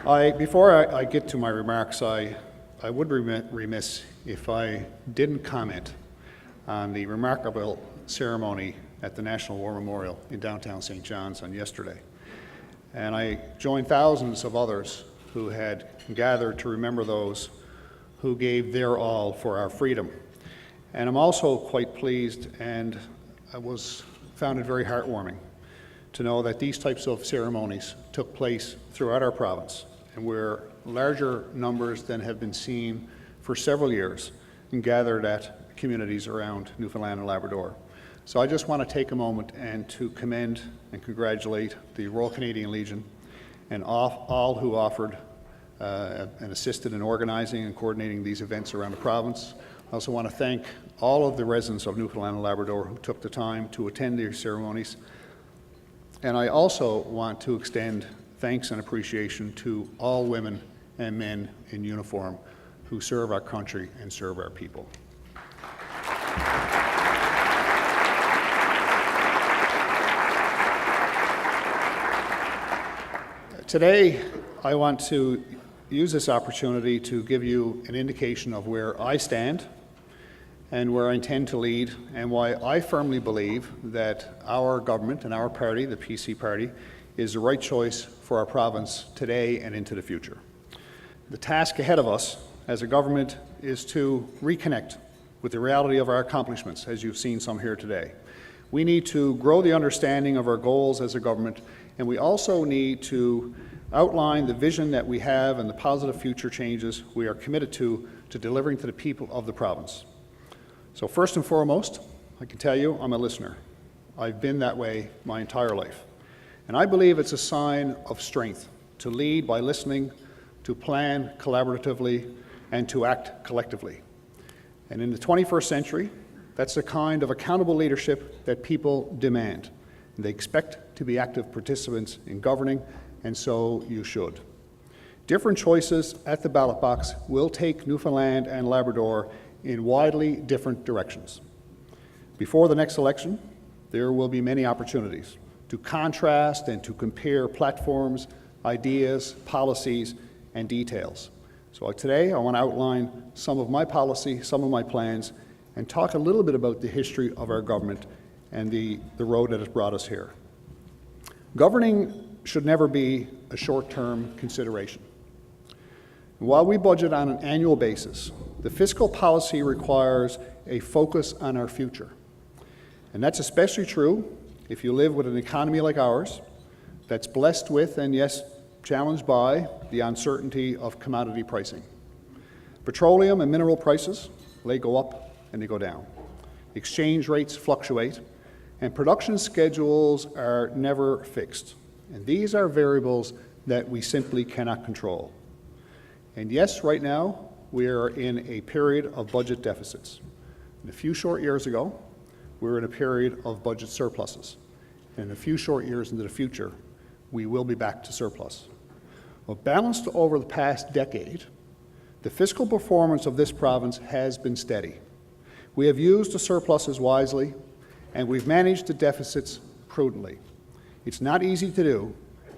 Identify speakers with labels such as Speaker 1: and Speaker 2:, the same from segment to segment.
Speaker 1: Before I get to my remarks, I would be remiss if I didn't comment on the remarkable ceremony at the National War Memorial in downtown St. John's on yesterday. And I joined thousands of others who had gathered to remember those who gave their all for our freedom. And I'm also quite pleased, and I found it very heartwarming to know that these types of ceremonies took place throughout our province, and where larger numbers than have been seen for several years and gathered at communities around Newfoundland and Labrador. So I just want to take a moment and to commend and congratulate the Royal Canadian Legion and all who offered and assisted in organizing and coordinating these events around the province. I also want to thank all of the residents of Newfoundland and Labrador who took the time to attend these ceremonies. And I also want to extend thanks and appreciation to all women and men in uniform who serve our country and serve our people. Today, I want to use this opportunity to give you an indication of where I stand and where I intend to lead, and why I firmly believe that our government and our party, the PC Party, is the right choice for our province today and into the future. The task ahead of us as a government is to reconnect with the reality of our accomplishments, as you've seen some here today. We need to grow the understanding of our goals as a government, and we also need to outline the vision that we have and the positive future changes we are committed to delivering to the people of the province. So first and foremost, I can tell you I'm a listener. I've been that way my entire life. And I believe it's a sign of strength to lead by listening, to plan collaboratively, and to act collectively. And in the 21st century, that's the kind of accountable leadership that people demand. They expect to be active participants in governing, and so you should. Different choices at the ballot box will take Newfoundland and Labrador in widely different directions. Before the next election, there will be many opportunities to contrast and to compare platforms, ideas, policies, and details. So today I want to outline some of my policy, some of my plans, and talk a little bit about the history of our government and the road that has brought us here. Governing should never be a short-term consideration. While we budget on an annual basis, the fiscal policy requires a focus on our future. And that's especially true if you live with an economy like ours that's blessed with, and yes, challenged by, the uncertainty of commodity pricing. Petroleum and mineral prices, they go up and they go down. Exchange rates fluctuate, and production schedules are never fixed. And these are variables that we simply cannot control. And yes, right now, we are in a period of budget deficits. And a few short years ago, we were in a period of budget surpluses. And a few short years into the future, we will be back to surplus. Well, balanced over the past decade, the fiscal performance of this province has been steady. We have used the surpluses wisely, and we've managed the deficits prudently. It's not easy to do.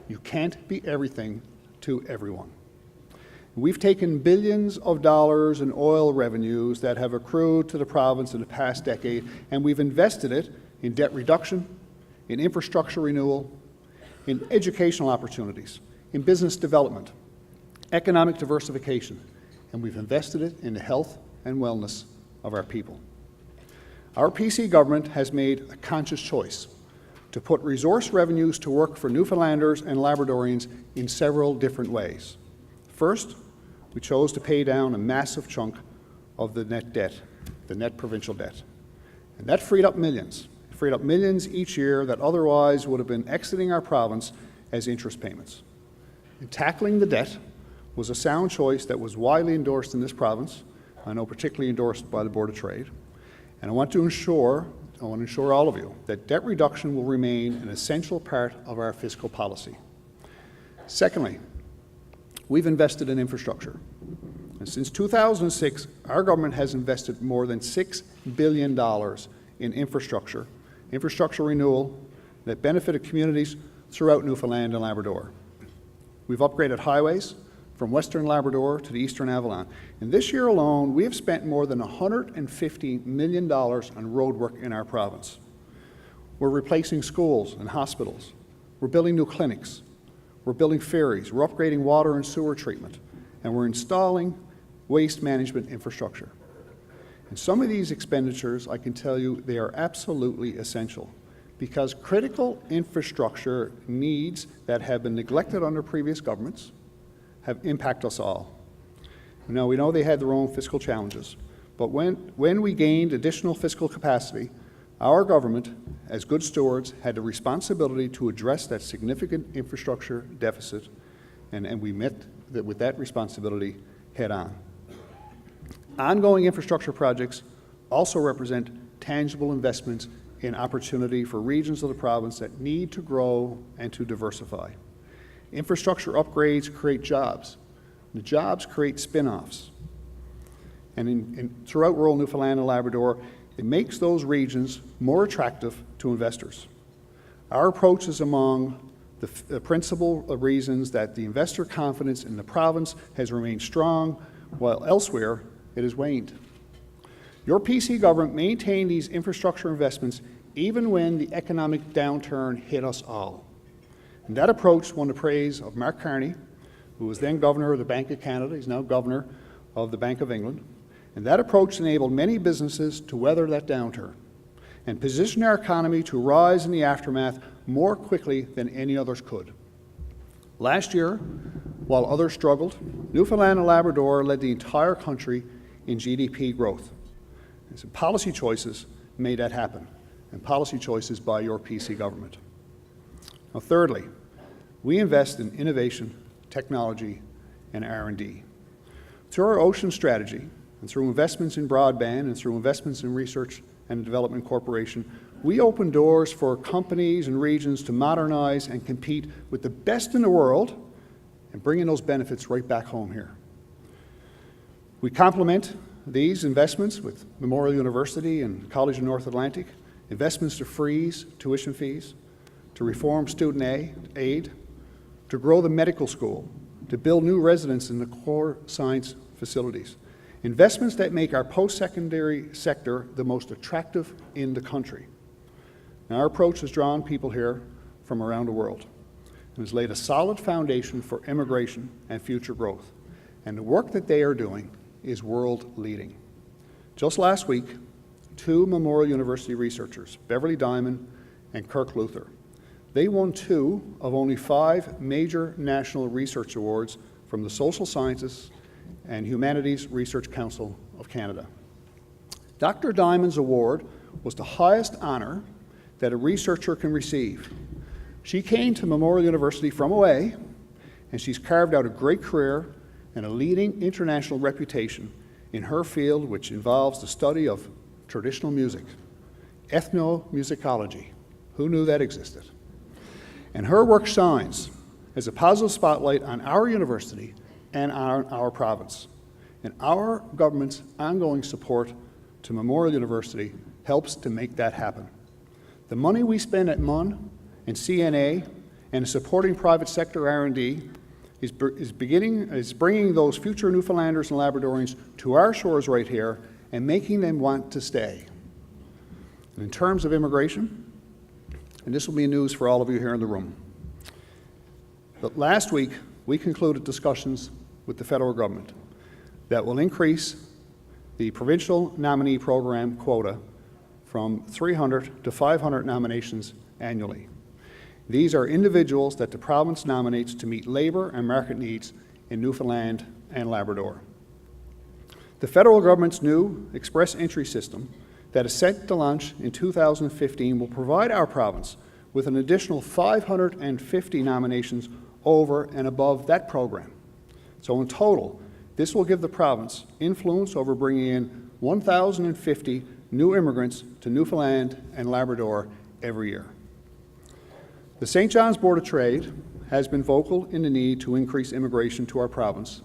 Speaker 1: You can't be everything to everyone. We've taken billions of dollars in oil revenues that have accrued to the province in the past decade, and we've invested it in debt reduction, in infrastructure renewal, in educational opportunities, in business development, economic diversification, and we've invested it in the health and wellness of our people. Our PC government has made a conscious choice to put resource revenues to work for Newfoundlanders and Labradorians in several different ways. First, we chose to pay down a massive chunk of the net debt, the net provincial debt. And that freed up millions. It freed up millions each year that otherwise would have been exiting our province as interest payments. And tackling the debt was a sound choice that was widely endorsed in this province, I know particularly endorsed by the Board of Trade. And I want to ensure all of you that debt reduction will remain an essential part of our fiscal policy. Secondly, we've invested in infrastructure. And since 2006, our government has invested more than $6 billion in infrastructure renewal that benefited communities throughout Newfoundland and Labrador. We've upgraded highways from western Labrador to the eastern Avalon. And this year alone, we have spent more than $150 million on road work in our province. We're replacing schools and hospitals. We're building new clinics. We're building ferries. We're upgrading water and sewer treatment. And we're installing waste management infrastructure. And some of these expenditures, I can tell you, they are absolutely essential, because critical infrastructure needs that have been neglected under previous governments have impacted us all. Now, we know they had their own fiscal challenges, but when we gained additional fiscal capacity, our government, as good stewards, had the responsibility to address that significant infrastructure deficit, and we met with that responsibility head on. Ongoing infrastructure projects also represent tangible investments in opportunity for regions of the province that need to grow and to diversify. Infrastructure upgrades create jobs. The jobs create spin-offs. And throughout rural Newfoundland and Labrador, it makes those regions more attractive to investors. Our approach is among the principal reasons that the investor confidence in the province has remained strong, while elsewhere it has waned. Your PC government maintained these infrastructure investments even when the economic downturn hit us all. And that approach won the praise of Mark Carney, who was then Governor of the Bank of Canada. He's now Governor of the Bank of England. And that approach enabled many businesses to weather that downturn and position our economy to rise in the aftermath more quickly than any others could. Last year, while others struggled, Newfoundland and Labrador led the entire country in GDP growth. And some policy choices made that happen, and policy choices by your PC government. Now, thirdly, we invest in innovation, technology, and R&D. Through our ocean strategy, and through investments in broadband, and through investments in research and development corporation, we open doors for companies and regions to modernize and compete with the best in the world and bringing those benefits right back home here. We complement these investments with Memorial University and College of North Atlantic, investments to freeze tuition fees, to reform student aid, to grow the medical school, to build new residents in the core science facilities. Investments that make our post-secondary sector the most attractive in the country. Now, our approach has drawn people here from around the world and has laid a solid foundation for immigration and future growth. And the work that they are doing is world-leading. Just last week, two Memorial University researchers, Beverly Diamond and Kirk Luther, they won 2 of only 5 major national research awards from the Social Sciences and Humanities Research Council of Canada. Dr. Diamond's award was the highest honor that a researcher can receive. She came to Memorial University from away, and she's carved out a great career and a leading international reputation in her field, which involves the study of traditional music, ethnomusicology. Who knew that existed? And her work shines as a positive spotlight on our university and on our province. And our government's ongoing support to Memorial University helps to make that happen. The money we spend at MUN and CNA and supporting private sector R&D is bringing those future Newfoundlanders and Labradorians to our shores right here and making them want to stay. And in terms of immigration, and this will be news for all of you here in the room, but last week we concluded discussions with the federal government that will increase the provincial nominee program quota from 300 to 500 nominations annually. These are individuals that the province nominates to meet labor and market needs in Newfoundland and Labrador. The federal government's new express entry system that is set to launch in 2015 will provide our province with an additional 550 nominations over and above that program. So in total, this will give the province influence over bringing in 1,050 new immigrants to Newfoundland and Labrador every year. The St. John's Board of Trade has been vocal in the need to increase immigration to our province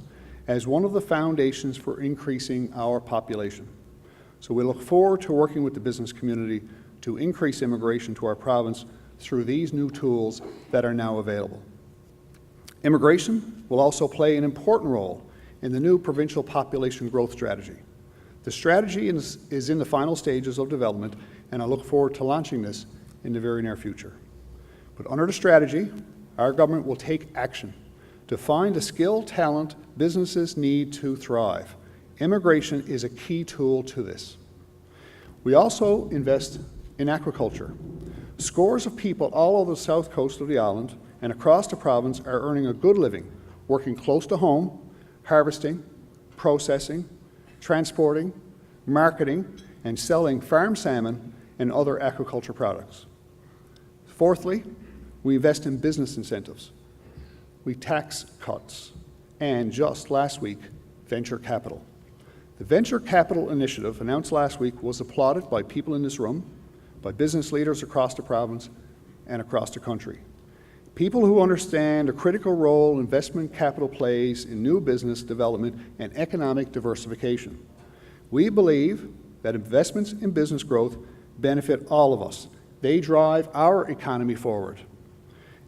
Speaker 1: as one of the foundations for increasing our population. So we look forward to working with the business community to increase immigration to our province through these new tools that are now available. Immigration will also play an important role in the new provincial population growth strategy. The strategy is in the final stages of development, and I look forward to launching this in the very near future. But under the strategy, our government will take action to find the skilled talent businesses need to thrive. Immigration is a key tool to this. We also invest in aquaculture. Scores of people all over the south coast of the island and across the province are earning a good living, working close to home, harvesting, processing, transporting, marketing, and selling farm salmon and other aquaculture products. Fourthly, we invest in business incentives. We tax cuts, and just last week, venture capital. The venture capital initiative announced last week was applauded by people in this room, by business leaders across the province and across the country. People who understand the critical role investment capital plays in new business development and economic diversification. We believe that investments in business growth benefit all of us. They drive our economy forward.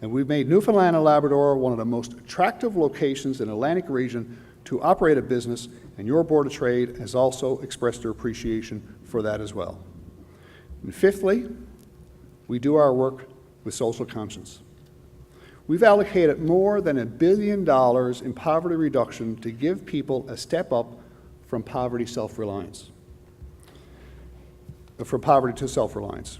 Speaker 1: And we've made Newfoundland and Labrador one of the most attractive locations in the Atlantic region to operate a business, and your Board of Trade has also expressed their appreciation for that as well. And fifthly, we do our work with social conscience. We've allocated more than $1 billion in poverty reduction to give people a step up from poverty to self-reliance.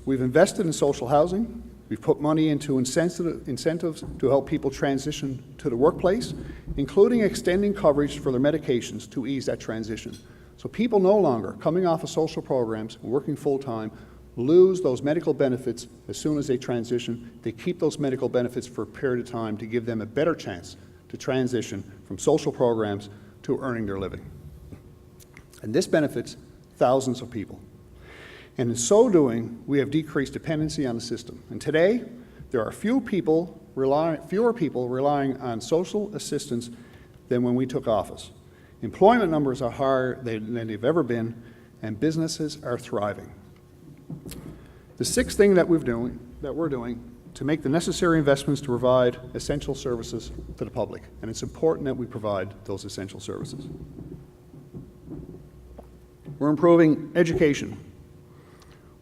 Speaker 1: We've invested in social housing. We've put money into incentives to help people transition to the workplace, including extending coverage for their medications to ease that transition. So people no longer, coming off of social programs, working full-time, lose those medical benefits as soon as they transition. They keep those medical benefits for a period of time to give them a better chance to transition from social programs to earning their living. And this benefits thousands of people. And in so doing, we have decreased dependency on the system. And today, there are fewer people relying on social assistance than when we took office. Employment numbers are higher than they've ever been, and businesses are thriving. The sixth thing that we're doing to make the necessary investments to provide essential services to the public, and it's important that we provide those essential services. We're improving education.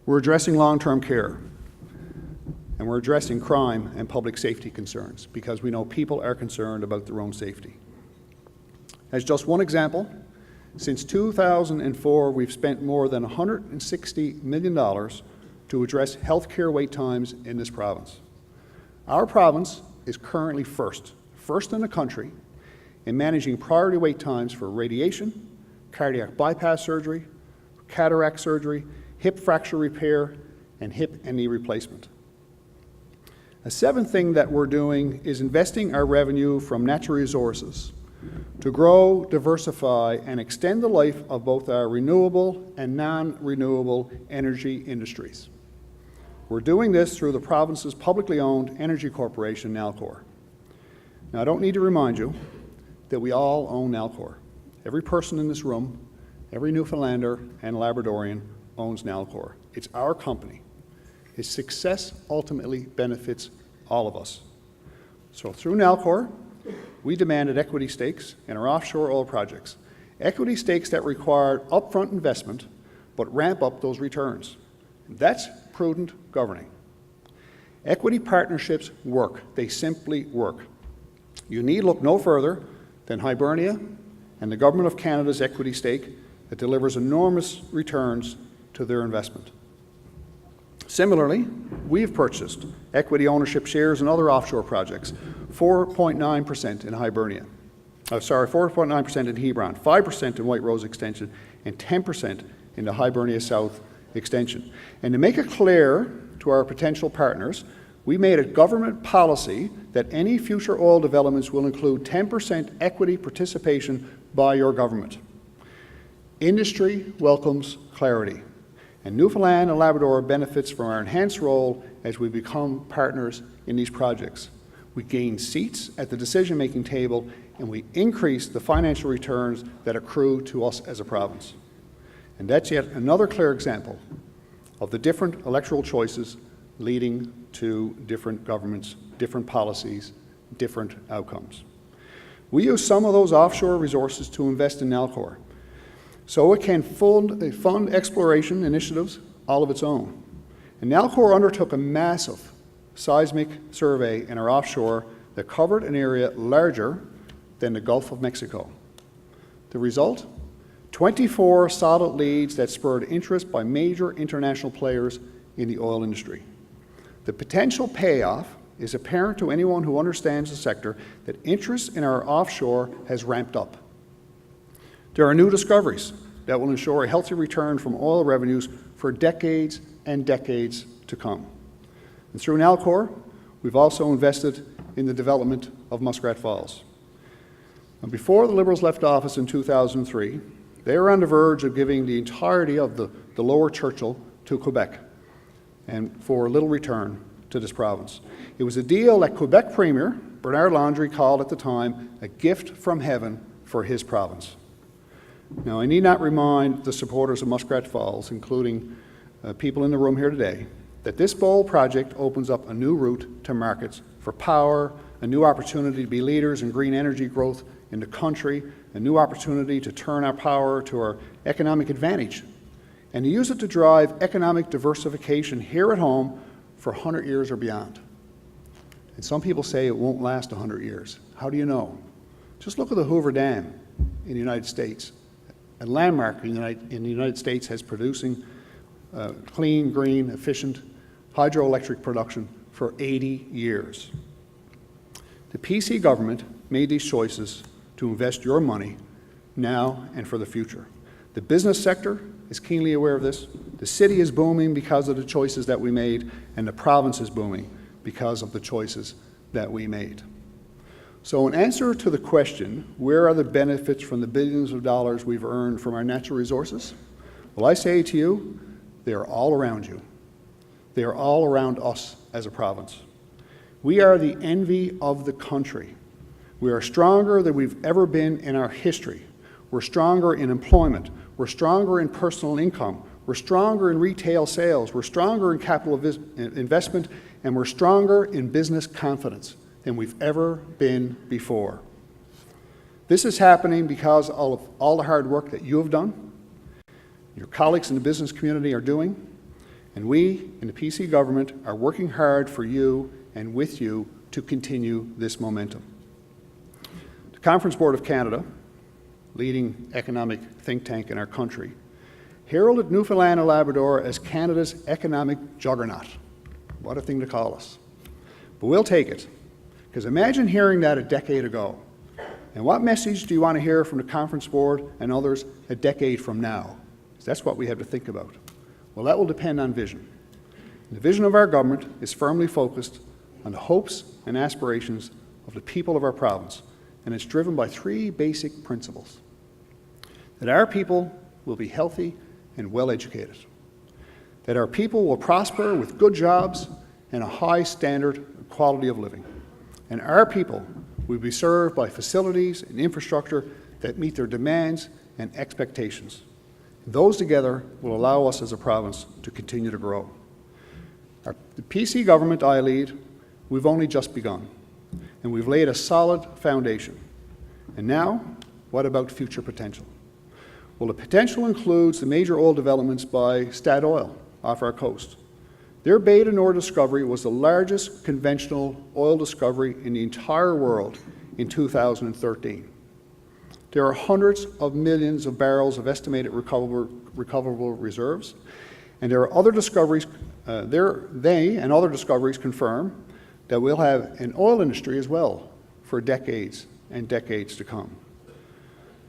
Speaker 1: We're addressing long-term care, and we're addressing crime and public safety concerns because we know people are concerned about their own safety. As just one example, since 2004, we've spent more than $160 million to address healthcare wait times in this province. Our province is currently first in the country in managing priority wait times for radiation, cardiac bypass surgery, cataract surgery, hip fracture repair, and hip and knee replacement. A seventh thing that we're doing is investing our revenue from natural resources to grow, diversify, and extend the life of both our renewable and non-renewable energy industries. We're doing this through the province's publicly owned energy corporation, Nalcor. Now, I don't need to remind you that we all own Nalcor. Every person in this room, every Newfoundlander and Labradorian owns Nalcor. It's our company. Its success ultimately benefits all of us. So through Nalcor, we demanded equity stakes in our offshore oil projects, equity stakes that required upfront investment but ramp up those returns. That's prudent governing. Equity partnerships work. They simply work. You need look no further than Hibernia and the Government of Canada's equity stake that delivers enormous returns to their investment. Similarly, we've purchased equity ownership shares in other offshore projects, 4.9% in Hibernia. 4.9% in Hebron, 5% in White Rose Extension, and 10% in the Hibernia South Extension. And to make it clear to our potential partners, we made a government policy that any future oil developments will include 10% equity participation by your government. Industry welcomes clarity, and Newfoundland and Labrador benefits from our enhanced role as we become partners in these projects. We gain seats at the decision-making table, and we increase the financial returns that accrue to us as a province. And that's yet another clear example of the different electoral choices leading to different governments, different policies, different outcomes. We use some of those offshore resources to invest in Nalcor, so it can fund exploration initiatives all of its own. And Nalcor undertook a massive seismic survey in our offshore that covered an area larger than the Gulf of Mexico. The result? 24 solid leads that spurred interest by major international players in the oil industry. The potential payoff is apparent to anyone who understands the sector that interest in our offshore has ramped up. There are new discoveries that will ensure a healthy return from oil revenues for decades and decades to come. And through Nalcor, we've also invested in the development of Muskrat Falls. And before the Liberals left office in 2003, they were on the verge of giving the entirety of the Lower Churchill to Quebec, and for little return to this province. It was a deal that Quebec Premier Bernard Landry called at the time a gift from heaven for his province. Now, I need not remind the supporters of Muskrat Falls, including people in the room here today, that this bold project opens up a new route to markets for power, a new opportunity to be leaders in green energy growth in the country, a new opportunity to turn our power to our economic advantage, and to use it to drive economic diversification here at home for 100 years or beyond. And some people say it won't last 100 years. How do you know? Just look at the Hoover Dam in the United States. A landmark in the United States has producing clean, green, efficient hydroelectric production for 80 years. The PC government made these choices to invest your money now and for the future. The business sector is keenly aware of this. The city is booming because of the choices that we made, and the province is booming because of the choices that we made. So in answer to the question, where are the benefits from the billions of dollars we've earned from our natural resources? Well, I say to you, they are all around you. They are all around us as a province. We are the envy of the country. We are stronger than we've ever been in our history. We're stronger in employment. We're stronger in personal income. We're stronger in retail sales. We're stronger in capital investment, and we're stronger in business confidence than we've ever been before. This is happening because of all the hard work that you have done, your colleagues in the business community are doing, and we in the PC government are working hard for you and with you to continue this momentum. The Conference Board of Canada, leading economic think tank in our country, heralded Newfoundland and Labrador as Canada's economic juggernaut. What a thing to call us. But we'll take it, because imagine hearing that a decade ago. And what message do you want to hear from the Conference Board and others a decade from now? That's what we have to think about. Well, that will depend on vision. The vision of our government is firmly focused on the hopes and aspirations of the people of our province, and it's driven by three basic principles: that our people will be healthy and well educated, that our people will prosper with good jobs and a high standard of quality of living, and our people will be served by facilities and infrastructure that meet their demands and expectations. Those together will allow us as a province to continue to grow. The PC government I lead, we've only just begun, and we've laid a solid foundation. And now, what about future potential? Well, the potential includes the major oil developments by Statoil off our coast. Their Beta Nor discovery was the largest conventional oil discovery in the entire world in 2013. There are hundreds of millions of barrels of estimated recoverable reserves, and there are other discoveries. They and other discoveries confirm that we'll have an oil industry as well for decades and decades to come.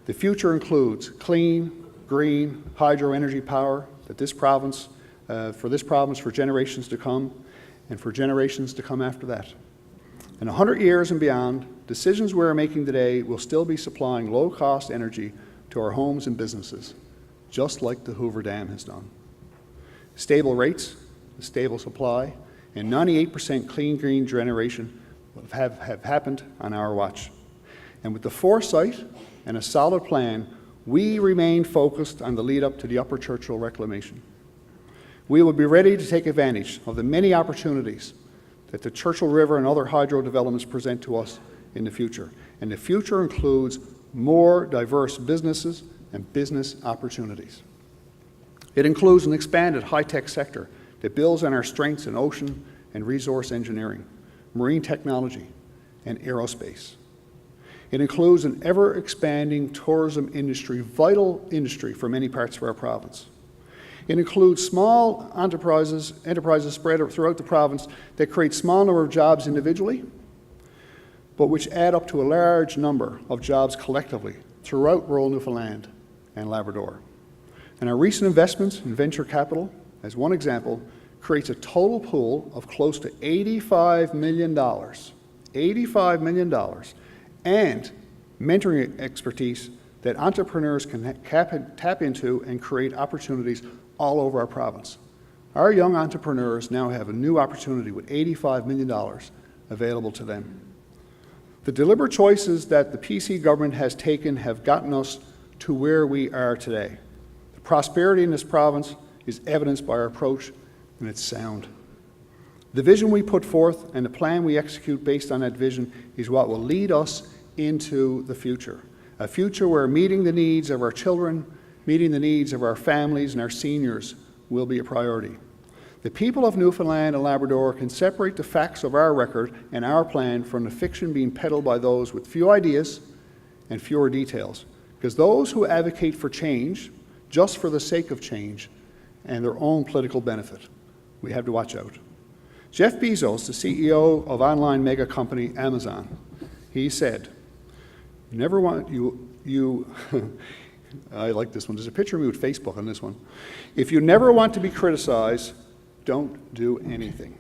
Speaker 1: The future includes clean, green, hydro energy power that this province, for generations to come, and for generations to come after that. In 100 years and beyond, decisions we're making today will still be supplying low-cost energy to our homes and businesses, just like the Hoover Dam has done. Stable rates, a stable supply, and 98% clean green generation have happened on our watch. And with the foresight and a solid plan, we remain focused on the lead-up to the Upper Churchill reclamation. We will be ready to take advantage of the many opportunities that the Churchill River and other hydro developments present to us in the future. And the future includes more diverse businesses and business opportunities. It includes an expanded high-tech sector that builds on our strengths in ocean and resource engineering, marine technology, and aerospace. It includes an ever-expanding tourism industry, vital industry for many parts of our province. It includes small enterprises spread throughout the province that create small number of jobs individually, but which add up to a large number of jobs collectively throughout rural Newfoundland and Labrador. And our recent investments in venture capital, as one example, creates a total pool of close to $85 million, $85 million, and mentoring expertise that entrepreneurs can tap into and create opportunities all over our province. Our young entrepreneurs now have a new opportunity with $85 million available to them. The deliberate choices that the PC government has taken have gotten us to where we are today. The prosperity in this province is evidenced by our approach, and it's sound. The vision we put forth and the plan we execute based on that vision is what will lead us into the future. A future where meeting the needs of our children, meeting the needs of our families and our seniors will be a priority. The people of Newfoundland and Labrador can separate the facts of our record and our plan from the fiction being peddled by those with few ideas and fewer details. Because those who advocate for change, just for the sake of change, and their own political benefit, we have to watch out. Jeff Bezos, the CEO of online mega company Amazon, he said, "You never want I like this one. There's a picture of me with Facebook on this one. If you never want to be criticized, don't do anything.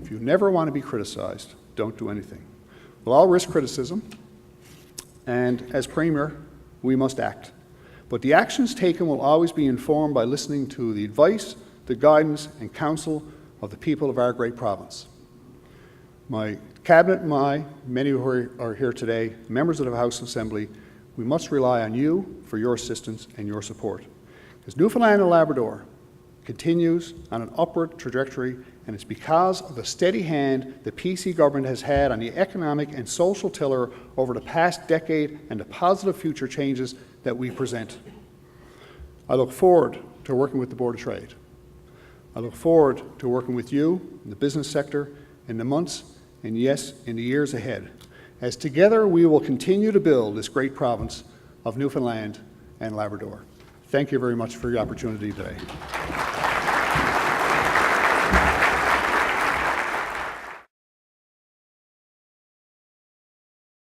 Speaker 1: If you never want to be criticized, don't do anything." Well, I'll risk criticism, and as Premier, we must act. But the actions taken will always be informed by listening to the advice, the guidance, and counsel of the people of our great province. My Cabinet and many who are here today, members of the House Assembly, we must rely on you for your assistance and your support. Because Newfoundland and Labrador continues on an upward trajectory, and it's because of the steady hand the PC government has had on the economic and social tiller over the past decade and the positive future changes that we present. I look forward to working with the Board of Trade. I look forward to working with you in the business sector in the months and yes, in the years ahead, as together we will continue to build this great province of Newfoundland and Labrador. Thank you very much for your opportunity today.